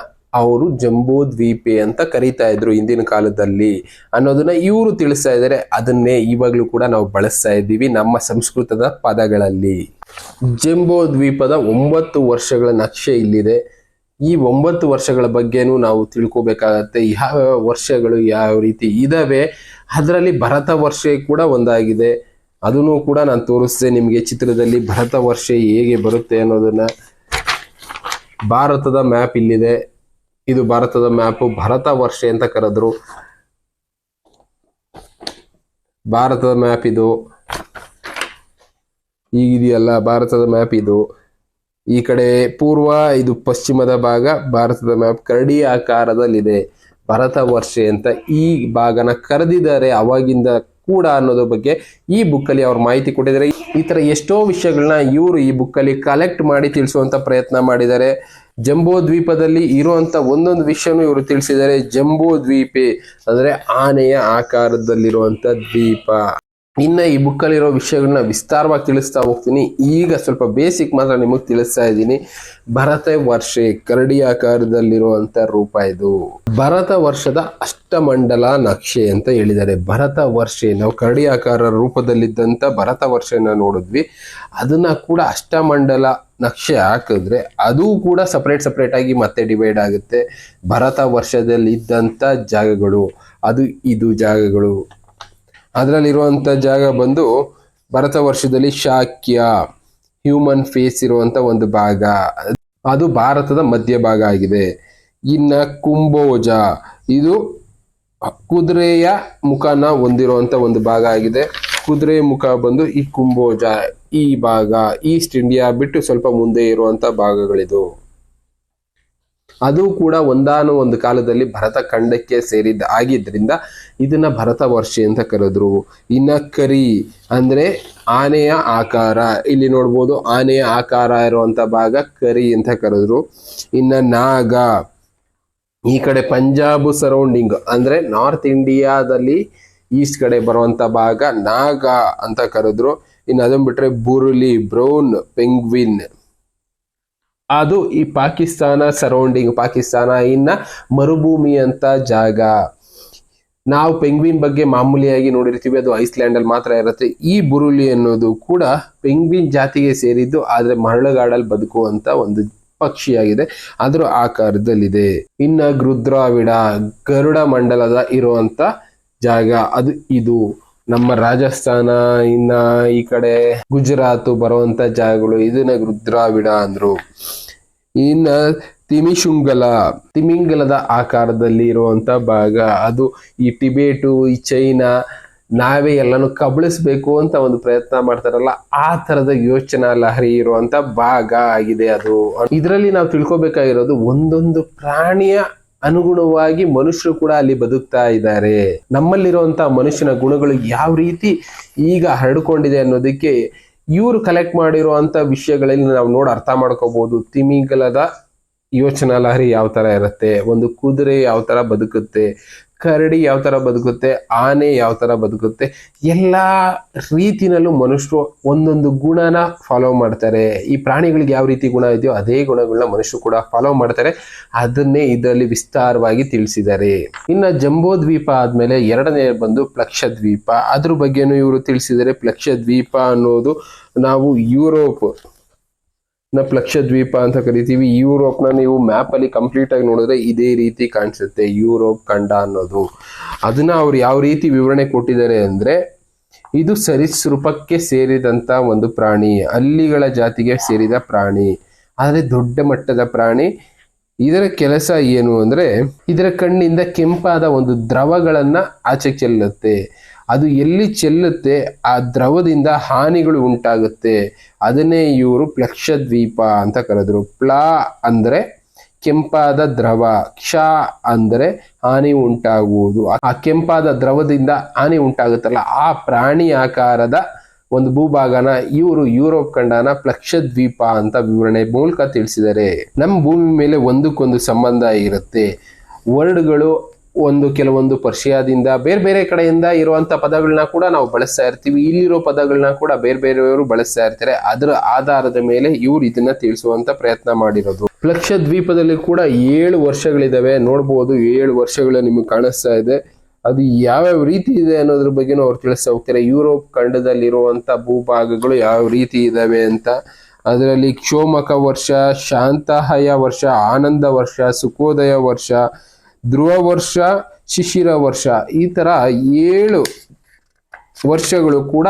ಅವರು ಜಂಬೂ ದ್ವೀಪೆ ಅಂತ ಕರೀತಾ ಇದ್ರು ಹಿಂದಿನ ಕಾಲದಲ್ಲಿ ಅನ್ನೋದನ್ನ ಇವರು ತಿಳಿಸ್ತಾ ಇದ್ದಾರೆ. ಅದನ್ನೇ ಇವಾಗ್ಲೂ ಕೂಡ ನಾವು ಬಳಸ್ತಾ ಇದ್ದೀವಿ ನಮ್ಮ ಸಂಸ್ಕೃತದ ಪದಗಳಲ್ಲಿ. ಜಂಬೋ ದ್ವೀಪದ 9 ವರ್ಷಗಳ ನಕ್ಷೆ ಇಲ್ಲಿದೆ. ಈ 9 ವರ್ಷಗಳ ಬಗ್ಗೆನೂ ನಾವು ತಿಳ್ಕೊಬೇಕಾಗತ್ತೆ. ಯಾವ ವರ್ಷಗಳು ಯಾವ ರೀತಿ ಇದಾವೆ. ಅದರಲ್ಲಿ ಭರತ ವರ್ಷ ಕೂಡ ಒಂದಾಗಿದೆ. ಅದನ್ನು ಕೂಡ ನಾನು ತೋರಿಸ್ದೆ ನಿಮಗೆ ಚಿತ್ರದಲ್ಲಿ ಭರತ ವರ್ಷ ಹೇಗೆ ಬರುತ್ತೆ ಅನ್ನೋದನ್ನ. ಭಾರತದ ಮ್ಯಾಪ್ ಇಲ್ಲಿದೆ. ಇದು ಭಾರತದ ಮ್ಯಾಪ್. ಭರತ ವರ್ಷ ಅಂತ ಕರೆದ್ರು. ಭಾರತದ ಮ್ಯಾಪ್ ಇದು ಈಗಿದೆಯಲ್ಲ ಭಾರತದ ಮ್ಯಾಪ್ ಇದು. ಈ ಕಡೆ ಪೂರ್ವ, ಇದು ಪಶ್ಚಿಮದ ಭಾಗ. ಭಾರತದ ಮ್ಯಾಪ್ ಕರಡಿ ಆಕಾರದಲ್ಲಿದೆ. ಭರತ ವರ್ಷ ಅಂತ ಈ ಭಾಗನ ಕರೆದಿದ್ದಾರೆ ಅವಾಗಿಂದ ಕೂಡ ಅನ್ನೋದ್ರ ಬಗ್ಗೆ ಈ ಬುಕ್ಕಲ್ಲಿ ಅವ್ರ ಮಾಹಿತಿ ಕೊಟ್ಟಿದ್ದಾರೆ. ಈ ತರ ಎಷ್ಟೋ ವಿಷಯಗಳನ್ನ ಇವರು ಈ ಬುಕ್ಕಲ್ಲಿ ಕಲೆಕ್ಟ್ ಮಾಡಿ ತಿಳಿಸುವಂತ ಪ್ರಯತ್ನ ಮಾಡಿದ್ದಾರೆ. ಜಂಬೋ ದ್ವೀಪದಲ್ಲಿ ಇರುವಂತ ಒಂದೊಂದು ವಿಷಯನೂ ಇವರು ತಿಳಿಸಿದ್ದಾರೆ. ಜಂಬೋ ದ್ವೀಪೆ ಅಂದ್ರೆ ಆನೆಯ ಆಕಾರದಲ್ಲಿರುವಂತ ದ್ವೀಪ. ಇನ್ನ ಈ ಬುಕ್ಕಲ್ಲಿರೋ ವಿಷಯಗಳನ್ನ ವಿಸ್ತಾರವಾಗಿ ತಿಳಿಸ್ತಾ ಹೋಗ್ತೀನಿ. ಈಗ ಸ್ವಲ್ಪ ಬೇಸಿಕ್ ಮಾತ್ರ ನಿಮಗೆ ತಿಳಿಸ್ತಾ ಇದ್ದೀನಿ. ಭರತ ವರ್ಷೆ ಕರಡಿ ಆಕಾರದಲ್ಲಿರುವಂತ ರೂಪ ಇದು. ಭರತ ವರ್ಷದ ಅಷ್ಟಮಂಡಲ ನಕ್ಷೆ ಅಂತ ಹೇಳಿದ್ದಾರೆ. ಭರತ ವರ್ಷೆ ನಾವು ಕರಡಿ ಆಕಾರ ರೂಪದಲ್ಲಿದ್ದಂತ ಭರತ ವರ್ಷನ ನೋಡಿದ್ವಿ. ಅದನ್ನ ಕೂಡ ಅಷ್ಟಮಂಡಲ ನಕ್ಷೆ ಹಾಕಿದ್ರೆ ಅದು ಕೂಡ ಸಪರೇಟ್ ಆಗಿ ಮತ್ತೆ ಡಿವೈಡ್ ಆಗುತ್ತೆ. ಭರತ ವರ್ಷದಲ್ಲಿ ಇದ್ದಂತ ಜಾಗಗಳು ಅದು ಇದು ಜಾಗಗಳು. ಅದರಲ್ಲಿರುವಂಥ ಜಾಗ ಬಂದು ಭರತ ವರ್ಷದಲ್ಲಿ ಶಾಕ್ಯ ಹ್ಯೂಮನ್ ಫೇಸ್ ಇರುವಂತ ಒಂದು ಭಾಗ, ಅದು ಭಾರತದ ಮಧ್ಯಭಾಗ ಆಗಿದೆ. ಇನ್ನ ಕುಂಬೋಜ ಇದು ಕುದುರೆಯ ಮುಖನ ಹೊಂದಿರುವಂತ ಒಂದು ಭಾಗ ಆಗಿದೆ. ಕುದುರೆ ಮುಖ ಬಂದು ಈ ಕುಂಬೋಜ ಈ ಭಾಗ. ಈಸ್ಟ್ ಇಂಡಿಯಾ ಬಿಟ್ಟು ಸ್ವಲ್ಪ ಮುಂದೆ ಇರುವಂತ ಭಾಗಗಳಿದು. ಅದು ಕೂಡ ಒಂದು ಕಾಲದಲ್ಲಿ ಭರತ ಖಂಡಕ್ಕೆ ಆಗಿದ್ರಿಂದ ಇದನ್ನ ಭರತ ವರ್ಷ ಅಂತ ಕರೆದ್ರು. ಇನ್ನ ಕರಿ ಅಂದ್ರೆ ಆನೆಯ ಆಕಾರ. ಇಲ್ಲಿ ನೋಡ್ಬೋದು ಆನೆಯ ಆಕಾರ ಇರುವಂತ ಭಾಗ ಕರಿ ಅಂತ ಕರೆದ್ರು. ಇನ್ನ ನಾಗ ಈ ಕಡೆ ಪಂಜಾಬ್ ಸರೌಂಡಿಂಗ್ ಅಂದ್ರೆ ನಾರ್ತ್ ಇಂಡಿಯಾದಲ್ಲಿ ಈಸ್ಟ್ ಕಡೆ ಬರುವಂತ ಭಾಗ ನಾಗ ಅಂತ ಕರೆದ್ರು. ಇನ್ನು ಅದನ್ನ ಬಿಟ್ರೆ ಬುರುಲಿ ಬ್ರೌನ್ ಪೆಂಗ್ವಿನ್ ಅದು ಈ ಪಾಕಿಸ್ತಾನ ಸರೌಂಡಿಂಗ್. ಪಾಕಿಸ್ತಾನ ಇನ್ನ ಮರುಭೂಮಿ ಅಂತ ಜಾಗ. ನಾವು ಪೆಂಗ್ವಿನ್ ಬಗ್ಗೆ ಮಾಮೂಲಿಯಾಗಿ ನೋಡಿರ್ತೀವಿ, ಅದು ಐಸ್ಲ್ಯಾಂಡ್ ಅಲ್ಲಿ ಮಾತ್ರ ಇರುತ್ತೆ. ಈ ಬುರುಲಿ ಅನ್ನೋದು ಕೂಡ ಪೆಂಗ್ವಿನ್ ಜಾತಿಗೆ ಸೇರಿದ್ದು, ಆದ್ರೆ ಮರಳುಗಾಡಲ್ಲಿ ಬದುಕುವಂತ ಒಂದು ಪಕ್ಷಿಯಾಗಿದೆ. ಅದರ ಆಕಾರದಲ್ಲಿದೆ. ಇನ್ನ ಗೃದ್ರಾವಿಡ ಗರುಡ ಮಂಡಲದ ಇರುವಂತ ಜಾಗ ಅದು ಇದು ನಮ್ಮ ರಾಜಸ್ಥಾನ. ಇನ್ನ ಈ ಕಡೆ ಗುಜರಾತ್ ಬರುವಂತ ಜಾಗಗಳು ಇದನ್ನ ಗೃದ್ರಾವಿಡ ಅಂದ್ರು. ಇನ್ನ ತಿಮಿಂಗಲದ ಆಕಾರದಲ್ಲಿ ಇರುವಂತ ಭಾಗ ಅದು ಈ ಟಿಬೇಟು ಈ ಚೈನಾ ನಾವೇ ಎಲ್ಲಾನು ಕಬಳಿಸ್ಬೇಕು ಅಂತ ಒಂದು ಪ್ರಯತ್ನ ಮಾಡ್ತಾರಲ್ಲ ಆ ತರದ ಯೋಚನಾ ಲಹರಿ ಇರುವಂತ ಭಾಗ ಆಗಿದೆ ಅದು. ಇದರಲ್ಲಿ ನಾವು ತಿಳ್ಕೊಬೇಕಾಗಿರೋದು ಒಂದೊಂದು ಪ್ರಾಣಿಯ ಅನುಗುಣವಾಗಿ ಮನುಷ್ಯರು ಕೂಡ ಅಲ್ಲಿ ಬದುಕ್ತಾ ಇದ್ದಾರೆ. ನಮ್ಮಲ್ಲಿರುವಂತ ಮನುಷ್ಯನ ಗುಣಗಳು ಯಾವ ರೀತಿ ಈಗ ಹರಡ್ಕೊಂಡಿದೆ ಅನ್ನೋದಕ್ಕೆ ಇವರು ಕಲೆಕ್ಟ್ ಮಾಡಿರುವಂತ ವಿಷಯಗಳಲ್ಲಿ ನಾವು ಅರ್ಥ ಮಾಡ್ಕೋಬಹುದು. ತಿಮಿಂಗಲದ ಯೋಚನಾ ಲಹರಿ ಯಾವ ತರ ಇರುತ್ತೆ, ಒಂದು ಕುದುರೆ ಯಾವ ತರ ಬದುಕುತ್ತೆ, ಕರಡಿ ಯಾವ ತರ ಬದುಕುತ್ತೆ, ಆನೆ ಯಾವ ತರ ಬದುಕುತ್ತೆ, ಎಲ್ಲಾ ರೀತಿನಲ್ಲೂ ಮನುಷ್ಯರು ಒಂದೊಂದು ಗುಣನ ಫಾಲೋ ಮಾಡ್ತಾರೆ. ಈ ಪ್ರಾಣಿಗಳಿಗೆ ಯಾವ ರೀತಿ ಗುಣ ಇದೆಯೋ ಅದೇ ಗುಣಗಳನ್ನ ಮನುಷ್ಯರು ಕೂಡ ಫಾಲೋ ಮಾಡ್ತಾರೆ. ಅದನ್ನೇ ಇದರಲ್ಲಿ ವಿಸ್ತಾರವಾಗಿ ತಿಳಿಸಿದ್ದಾರೆ. ಇನ್ನ ಜಂಬೋ ದ್ವೀಪ ಆದ್ಮೇಲೆ ಎರಡನೇ ಬಂದು ಪ್ಲಕ್ಷದ್ವೀಪ. ಅದ್ರ ಬಗ್ಗೆನೂ ಇವರು ತಿಳಿಸಿದ್ದಾರೆ. ಪ್ಲಕ್ಷದ್ವೀಪ ಅನ್ನೋದು ನಾವು ಯುರೋಪ್ ಪ್ಲಕ್ಷದ್ವೀಪ ಅಂತ ಕರಿತೀವಿ. ಯುರೋಪ್ನ ನೀವು ಮ್ಯಾಪ್ ಅಲ್ಲಿ ಕಂಪ್ಲೀಟ್ ಆಗಿ ನೋಡಿದ್ರೆ ಇದೇ ರೀತಿ ಕಾಣಿಸುತ್ತೆ, ಯುರೋಪ್ ಖಂಡ ಅನ್ನೋದು. ಅದನ್ನ ಅವ್ರು ಯಾವ ರೀತಿ ವಿವರಣೆ ಕೊಟ್ಟಿದ್ದಾರೆ ಅಂದ್ರೆ, ಇದು ಸರೀಸೃಪಕ್ಕೆ ಸೇರಿದಂತ ಒಂದು ಪ್ರಾಣಿ, ಹಲ್ಲಿಗಳ ಜಾತಿಗೆ ಸೇರಿದ ಪ್ರಾಣಿ, ಆದ್ರೆ ದೊಡ್ಡ ಮಟ್ಟದ ಪ್ರಾಣಿ. ಇದರ ಕೆಲಸ ಏನು ಅಂದ್ರೆ, ಇದರ ಕಣ್ಣಿಂದ ಕೆಂಪಾದ ಒಂದು ದ್ರವಗಳನ್ನ ಆಚೆ ಚೆಲ್ಲುತ್ತೆ. ಅದು ಎಲ್ಲಿ ಚೆಲ್ಲುತ್ತೆ ಆ ದ್ರವದಿಂದ ಹಾನಿಗಳು ಉಂಟಾಗುತ್ತೆ. ಅದನ್ನೇ ಇವರು ಪ್ಲಕ್ಷದ್ವೀಪ ಅಂತ ಕರೆದ್ರು. ಪ್ಲ ಅಂದ್ರೆ ಕೆಂಪಾದ ದ್ರವ, ಕ್ಷ ಅಂದ್ರೆ ಹಾನಿ ಉಂಟಾಗುವುದು. ಆ ಕೆಂಪಾದ ದ್ರವದಿಂದ ಹಾನಿ ಉಂಟಾಗುತ್ತಲ್ಲ, ಆ ಪ್ರಾಣಿ ಆಕಾರದ ಒಂದು ಭೂಭಾಗನ ಇವರು ಯುರೋಪ್ ಖಂಡನ ಪ್ಲಕ್ಷದ್ವೀಪ ಅಂತ ವಿವರಣೆ ಮೂಲಕ ತಿಳಿಸಿದ್ದಾರೆ. ನಮ್ಮ ಭೂಮಿ ಮೇಲೆ ಒಂದಕ್ಕೊಂದು ಸಂಬಂಧ ಇರುತ್ತೆ. ವರ್ಡ್ಗಳು ಕೆಲವೊಂದು ಪರ್ಷಿಯಾದಿಂದ ಬೇರೆ ಬೇರೆ ಕಡೆಯಿಂದ ಇರುವಂತ ಪದಗಳನ್ನ ಕೂಡ ನಾವು ಬಳಸ್ತಾ ಇರ್ತೀವಿ. ಇಲ್ಲಿರೋ ಪದಗಳನ್ನ ಕೂಡ ಬೇರೆ ಬೇರೆಯವರು ಬಳಸ್ತಾ ಇರ್ತಾರೆ. ಅದರ ಆಧಾರದ ಮೇಲೆ ಇವ್ರು ಇದನ್ನ ತಿಳಿಸುವಂತ ಪ್ರಯತ್ನ ಮಾಡಿರೋದು. ಪ್ಲಕ್ಷದ್ವೀಪದಲ್ಲಿ ಕೂಡ 7 ವರ್ಷಗಳಿದಾವೆ. ನೋಡ್ಬೋದು 7 ವರ್ಷಗಳು ನಿಮಗೆ ಕಾಣಿಸ್ತಾ ಇದೆ. ಅದು ಯಾವ್ಯಾವ ರೀತಿ ಇದೆ ಅನ್ನೋದ್ರ ಬಗ್ಗೆನೂ ಅವ್ರು ತಿಳಿಸ್ತಾ ಹೋಗ್ತಾರೆ. ಯುರೋಪ್ ಖಂಡದಲ್ಲಿರುವಂತ ಭೂಭಾಗಗಳು ಯಾವ ರೀತಿ ಇದಾವೆ ಅಂತ. ಅದರಲ್ಲಿ ಕ್ಷೋಮಕ ವರ್ಷ, ಶಾಂತಹಯ ವರ್ಷ, ಆನಂದ ವರ್ಷ, ಸುಖೋದಯ ವರ್ಷ, ಧ್ರುವ ವರ್ಷ, ಶಿಶಿರ ವರ್ಷ, ಈ ತರ 7 ವರ್ಷಗಳು ಕೂಡ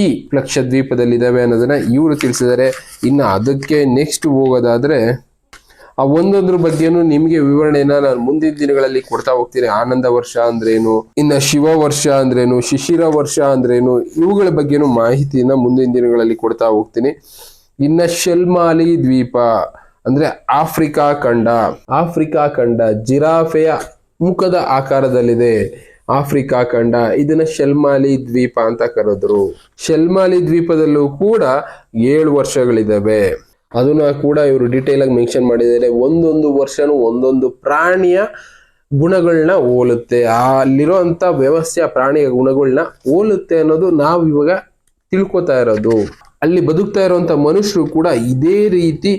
ಈ ಪ್ಲಕ್ಷದ್ವೀಪದಲ್ಲಿದ್ದಾವೆ ಅನ್ನೋದನ್ನ ಇವರು ತಿಳಿಸಿದ್ದಾರೆ. ಇನ್ನು ಅದಕ್ಕೆ ನೆಕ್ಸ್ಟ್ ಹೋಗೋದಾದ್ರೆ, ಆ ಒಂದೊಂದ್ರ ಬಗ್ಗೆನೂ ನಿಮ್ಗೆ ವಿವರಣೆನ ನಾನು ಮುಂದಿನ ದಿನಗಳಲ್ಲಿ ಕೊಡ್ತಾ ಹೋಗ್ತೀನಿ. ಆನಂದ ವರ್ಷ ಅಂದ್ರೇನು, ಇನ್ನ ಶಿವ ವರ್ಷ ಅಂದ್ರೇನು, ಶಿಶಿರ ವರ್ಷ ಅಂದ್ರೇನು, ಇವುಗಳ ಬಗ್ಗೆನೂ ಮಾಹಿತಿನ ಮುಂದಿನ ದಿನಗಳಲ್ಲಿ ಕೊಡ್ತಾ ಹೋಗ್ತೀನಿ. ಇನ್ನ ಶೆಲ್ಮಾಲಿ ದ್ವೀಪ ಅಂದ್ರೆ ಆಫ್ರಿಕಾ ಖಂಡ ಜಿರಾಫೆಯ ಮುಖದ ಆಕಾರದಲ್ಲಿದೆ. ಆಫ್ರಿಕಾ ಖಂಡ, ಇದನ್ನ ಶೆಲ್ಮಾಲಿ ದ್ವೀಪ ಅಂತ ಕರೆದ್ರು. ಶೆಲ್ಮಾಲಿ ದ್ವೀಪದಲ್ಲೂ ಕೂಡ 7 ವರ್ಷಗಳಿದಾವೆ. ಅದನ್ನ ಕೂಡ ಇವರು ಡೀಟೇಲ್ ಆಗಿ ಮೆನ್ಷನ್ ಮಾಡಿದ್ದಾರೆ. ಒಂದೊಂದು ವರ್ಷನೂ ಒಂದೊಂದು ಪ್ರಾಣಿಯ ಗುಣಗಳನ್ನ ಹೋಲುತ್ತೆ. ಅಲ್ಲಿರುವಂತ ವ್ಯವಸ್ಥೆಯ ಪ್ರಾಣಿಯ ಗುಣಗಳನ್ನ ಹೋಲುತ್ತೆ ಅನ್ನೋದು ನಾವು ಇವಾಗ ತಿಳ್ಕೊತಾ ಇರೋದು. ಅಲ್ಲಿ ಬದುಕ್ತಾ ಇರುವಂತ ಮನುಷ್ಯರು ಕೂಡ ಇದೇ ರೀತಿ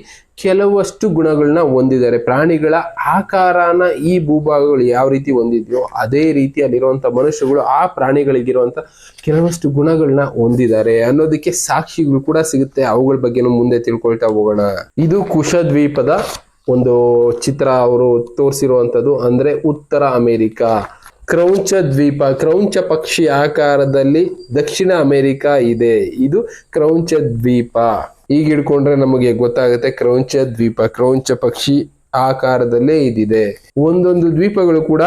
ಕೆಲವಷ್ಟು ಗುಣಗಳನ್ನ ಹೊಂದಿದ್ದಾರೆ. ಪ್ರಾಣಿಗಳ ಆಕಾರನ ಈ ಭೂಭಾಗಗಳು ಯಾವ ರೀತಿ ಹೊಂದಿದ್ಯೋ ಅದೇ ರೀತಿ ಅಲ್ಲಿರುವಂತ ಮನುಷ್ಯರುಗಳು ಆ ಪ್ರಾಣಿಗಳಿಗಿರುವಂತ ಕೆಲವಷ್ಟು ಗುಣಗಳನ್ನ ಹೊಂದಿದ್ದಾರೆ ಅನ್ನೋದಕ್ಕೆ ಸಾಕ್ಷಿಗಳು ಕೂಡ ಸಿಗುತ್ತೆ. ಅವುಗಳ ಬಗ್ಗೆನೂ ಮುಂದೆ ತಿಳ್ಕೊಳ್ತಾ ಹೋಗೋಣ. ಇದು ಕುಶದ್ವೀಪದ ಒಂದು ಚಿತ್ರ ಅವರು ತೋರಿಸಿರುವಂತದ್ದು. ಅಂದ್ರೆ ಉತ್ತರ ಅಮೆರಿಕ. ಕ್ರೌಂಚ ದ್ವೀಪ, ಕ್ರೌಂಚ ಪಕ್ಷಿ ಆಕಾರದಲ್ಲಿ ದಕ್ಷಿಣ ಅಮೆರಿಕ ಇದೆ. ಇದು ಕ್ರೌಂಚ ದ್ವೀಪ. ಈಗ ಹಿಡ್ಕೊಂಡ್ರೆ ನಮಗೆ ಗೊತ್ತಾಗುತ್ತೆ ಕ್ರೌಂಚ ದ್ವೀಪ, ಕ್ರೌಂಚ ಪಕ್ಷಿ ಆಕಾರದಲ್ಲೇ ಇದಿದೆ. ಒಂದೊಂದು ದ್ವೀಪಗಳು ಕೂಡ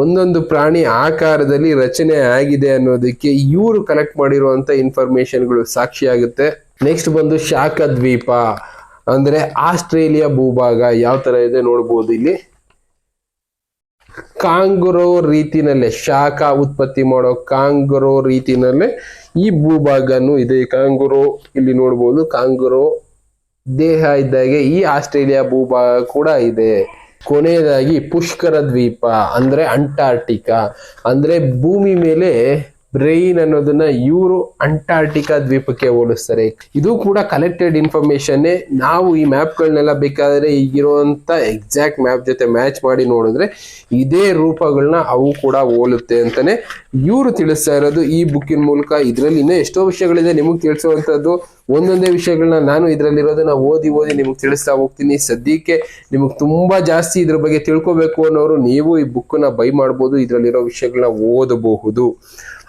ಒಂದೊಂದು ಪ್ರಾಣಿ ಆಕಾರದಲ್ಲಿ ರಚನೆ ಆಗಿದೆ ಅನ್ನೋದಕ್ಕೆ ಇವರು ಕಲೆಕ್ಟ್ ಮಾಡಿರುವಂತ ಇನ್ಫಾರ್ಮೇಶನ್ಗಳು ಸಾಕ್ಷಿಯಾಗುತ್ತೆ. ನೆಕ್ಸ್ಟ್ ಬಂದು ಶಾಖ ದ್ವೀಪ, ಅಂದ್ರೆ ಆಸ್ಟ್ರೇಲಿಯಾ ಭೂಭಾಗ ಯಾವ ತರ ಇದೆ ನೋಡ್ಬೋದು. ಇಲ್ಲಿ ಕಾಂಗರೋ ರೀತಿನಲ್ಲೇ ಶಾಖ ಉತ್ಪತ್ತಿ ಮಾಡೋ ಕಾಂಗರೋ ರೀತಿನಲ್ಲೇ ಈ ಭೂಭಾಗನೂ ಇದೆ. ಕಾಂಗರೋ ಇಲ್ಲಿ ನೋಡ್ಬೋದು, ಕಾಂಗರೋ ದೇಹ ಇದ್ದಾಗೆ ಈ ಆಸ್ಟ್ರೇಲಿಯಾ ಭೂಭಾಗ ಕೂಡ ಇದೆ. ಕೊನೆಯದಾಗಿ ಪುಷ್ಕರ ದ್ವೀಪ ಅಂದ್ರೆ ಅಂಟಾರ್ಟಿಕಾ. ಅಂದ್ರೆ ಭೂಮಿ ಮೇಲೆ ಬ್ರೈನ್ ಅನ್ನೋದನ್ನ ಇವರು ಅಂಟಾರ್ಟಿಕಾ ದ್ವೀಪಕ್ಕೆ ಹೋಲಿಸ್ತಾರೆ. ಇದು ಕೂಡ ಕಲೆಕ್ಟೆಡ್ ಇನ್ಫಾರ್ಮೇಶನ್. ನಾವು ಈ ಮ್ಯಾಪ್ಗಳನ್ನೆಲ್ಲ ಬೇಕಾದ್ರೆ ಈಗಿರುವಂತ ಎಕ್ಸಾಕ್ಟ್ ಮ್ಯಾಪ್ ಜೊತೆ ಮ್ಯಾಚ್ ಮಾಡಿ ನೋಡಿದ್ರೆ ಇದೇ ರೂಪಗಳನ್ನ ಅವು ಕೂಡ ಹೋಲುತ್ತೆ ಅಂತಾನೆ ಇವರು ತಿಳಿಸ್ತಾ ಇರೋದು ಈ ಬುಕ್ಕಿನ ಮೂಲಕ. ಇದ್ರಲ್ಲಿ ಇನ್ನೂ ಎಷ್ಟೋ ವಿಷಯಗಳಿದೆ ನಿಮಗೆ ತಿಳಿಸುವಂತದ್ದು. ಒಂದೊಂದೇ ವಿಷಯಗಳನ್ನ ನಾನು ಇದರಲ್ಲಿರೋದನ್ನ ಓದಿ ನಿಮಗೆ ತಿಳಿಸ್ತಾ ಹೋಗ್ತೀನಿ. ಸದ್ಯಕ್ಕೆ ನಿಮಗೆ ತುಂಬಾ ಜಾಸ್ತಿ ಇದ್ರ ಬಗ್ಗೆ ತಿಳ್ಕೊಬೇಕು ಅನ್ನೋರು ನೀವು ಈ ಬುಕ್ನ ಬೈ ಮಾಡ್ಬೋದು. ಇದರಲ್ಲಿರೋ ವಿಷಯಗಳನ್ನ ಓದಬಹುದು.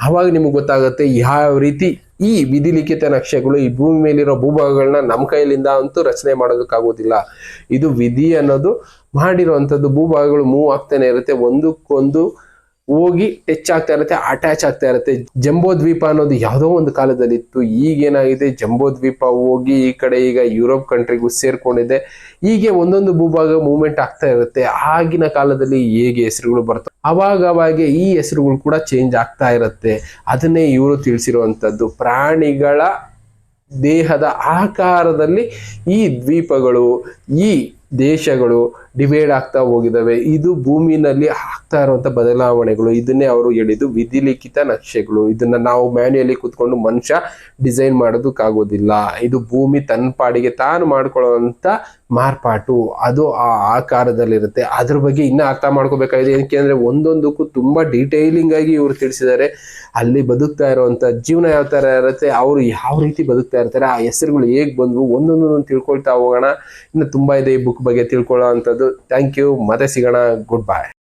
ಆವಾಗ ನಿಮಗೆ ಗೊತ್ತಾಗುತ್ತೆ ಯಾವ ರೀತಿ ಈ ವಿಧಿಲಿಖಿತ ನಕ್ಷೆಗಳು ಈ ಭೂಮಿ ಮೇಲಿರೋ ಭೂಭಾಗಗಳನ್ನ ನಮ್ಮ ಕೈಲಿಂದ ಅಂತೂ ರಚನೆ ಮಾಡೋದಕ್ಕಾಗೋದಿಲ್ಲ. ಇದು ವಿಧಿ ಅನ್ನೋದು ಮಾಡಿರುವಂಥದ್ದು. ಭೂಭಾಗಗಳು ಮೂವ್ ಆಗ್ತಾನೆ ಇರುತ್ತೆ, ಒಂದಕ್ಕೊಂದು ಹೋಗಿ ಟಚ್ ಆಗ್ತಾ ಇರುತ್ತೆ, ಅಟ್ಯಾಚ್ ಆಗ್ತಾ ಇರುತ್ತೆ. ಜಂಬೋ ದ್ವೀಪ ಅನ್ನೋದು ಯಾವುದೋ ಒಂದು ಕಾಲದಲ್ಲಿ ಇತ್ತು. ಈಗೇನಾಗಿದೆ, ಜಂಬೋ ದ್ವೀಪ ಹೋಗಿ ಈ ಕಡೆ ಈಗ ಯುರೋಪ್ ಕಂಟ್ರಿಗೂ ಸೇರ್ಕೊಂಡಿದೆ. ಹೀಗೆ ಒಂದೊಂದು ಭೂಭಾಗ ಮೂವ್ಮೆಂಟ್ ಆಗ್ತಾ ಇರುತ್ತೆ. ಆಗಿನ ಕಾಲದಲ್ಲಿ ಹೇಗೆ ಹೆಸರುಗಳು ಬರ್ತವೆ ಅವಾಗವಾಗೆ ಈ ಹೆಸರುಗಳು ಕೂಡ ಚೇಂಜ್ ಆಗ್ತಾ ಇರುತ್ತೆ. ಅದನ್ನೇ ಇವರು ತಿಳಿಸಿರುವಂತದ್ದು. ಪ್ರಾಣಿಗಳ ದೇಹದ ಆಕಾರದಲ್ಲಿ ಈ ದ್ವೀಪಗಳು, ಈ ದೇಶಗಳು ಡಿವೈಡ್ ಆಗ್ತಾ ಹೋಗಿದ್ದಾವೆ. ಇದು ಭೂಮಿನಲ್ಲಿ ಆಗ್ತಾ ಇರುವಂತ ಬದಲಾವಣೆಗಳು. ಇದನ್ನೇ ಅವರು ಹೇಳಿದ್ದು ವಿಧಿಲಿಖಿತ ನಕ್ಷೆಗಳು. ಇದನ್ನ ನಾವು ಮ್ಯಾನ್ಯಲಿ ಕೂತ್ಕೊಂಡು ಮನುಷ್ಯ ಡಿಸೈನ್ ಮಾಡೋದಕ್ಕಾಗೋದಿಲ್ಲ. ಇದು ಭೂಮಿ ತನ್ನ ಪಾಡಿಗೆ ತಾನು ಮಾಡ್ಕೊಳ್ಳುವಂತ ಮಾರ್ಪಾಟು, ಅದು ಆ ಆಕಾರದಲ್ಲಿರುತ್ತೆ. ಅದ್ರ ಬಗ್ಗೆ ಇನ್ನ ಅರ್ಥ ಮಾಡ್ಕೋಬೇಕಾಗಿದೆ. ಏಕೆಂದ್ರೆ ಒಂದೊಂದಕ್ಕೂ ತುಂಬಾ ಡೀಟೈಲಿಂಗ್ ಆಗಿ ಇವರು ತಿಳಿಸಿದ್ದಾರೆ. ಅಲ್ಲಿ ಬದುಕ್ತಾ ಇರುವಂತ ಜೀವನ ಯಾವ ತರ ಇರುತ್ತೆ, ಅವರು ಯಾವ ರೀತಿ ಬದುಕ್ತಾ ಇರ್ತಾರೆ, ಆ ಹೆಸರುಗಳು ಹೇಗ್ ಬಂದ್ವು, ಒಂದೊಂದೊಂದು ತಿಳ್ಕೊಳ್ತಾ ಹೋಗೋಣ. ಇನ್ನು ತುಂಬಾ ಇದೆ ಈ ಬುಕ್ ಬಗ್ಗೆ ತಿಳ್ಕೊಳ್ಳೋ ಅಂಥದ್ದು. Thank you. ಮತ್ತೆ ಸಿಗೋಣ. Good by.